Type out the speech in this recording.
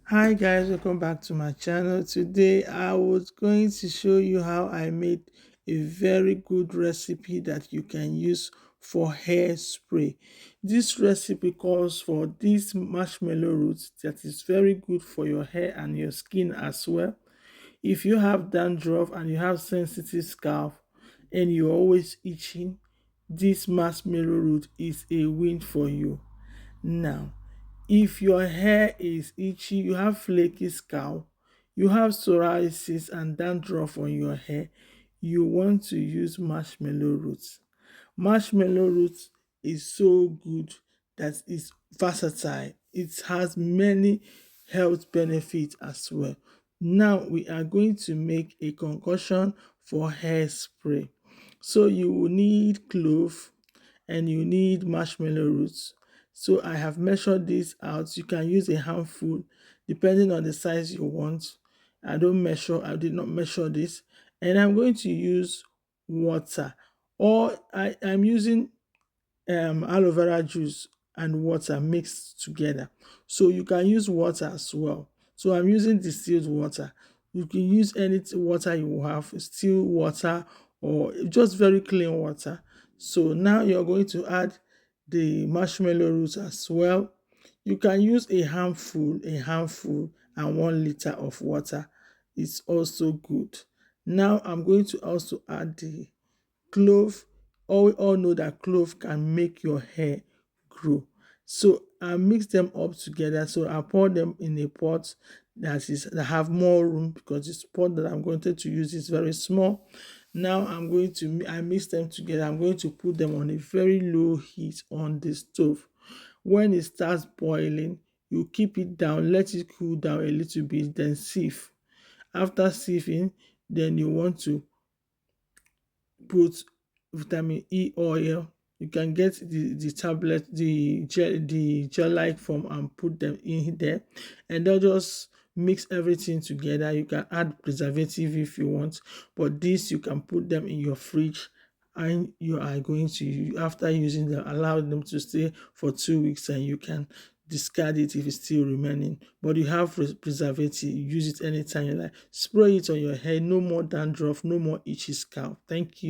Hi guys, welcome back to my channel. Today I was going to show you how I made a very good recipe that you can use for hairspray. This recipe calls for this marshmallow root that is very good for your hair and your skin as well. If you have dandruff and you have sensitive scalp and you're always itching, this marshmallow root is a win for you. Now, if your hair is itchy, you have flaky scalp, you have psoriasis and dandruff on your hair, you want to use marshmallow roots. Marshmallow roots is so good that it's versatile. It has many health benefits as well. Now we are going to make a concoction for hairspray. So you will need clove and you need marshmallow roots. So I have measured this out. You can use a handful depending on the size you want. I did not measure this. And I'm going to use water, or I'm using aloe vera juice and water mixed together. So you can use water as well. So I'm using distilled water. You can use any water you have, still water or just very clean water. So now you're going to add the marshmallow roots as well. You can use a handful, and 1 liter of water. It's also good. Now I'm going to also add the clove. All know that clove can make your hair grow. So I mix them up together. So I pour them in a pot that have more room, because this pot that I'm going to use is very small. Now I mix them together. I'm going to put them on a very low heat on the stove. When it starts boiling, you keep it down, let it cool down a little bit, then sieve. After sieving, then you want to put vitamin E oil. You can get the tablet, the gel like form, and put them in there, and they'll just mix everything together. You can add preservative if you want, but this you can put them in your fridge, and you are going to, after using them, allow them to stay for 2 weeks, and you can discard it if it's still remaining. But you have preservative, use it anytime you like. Spray it on your hair. No more dandruff, no more itchy scalp. Thank you.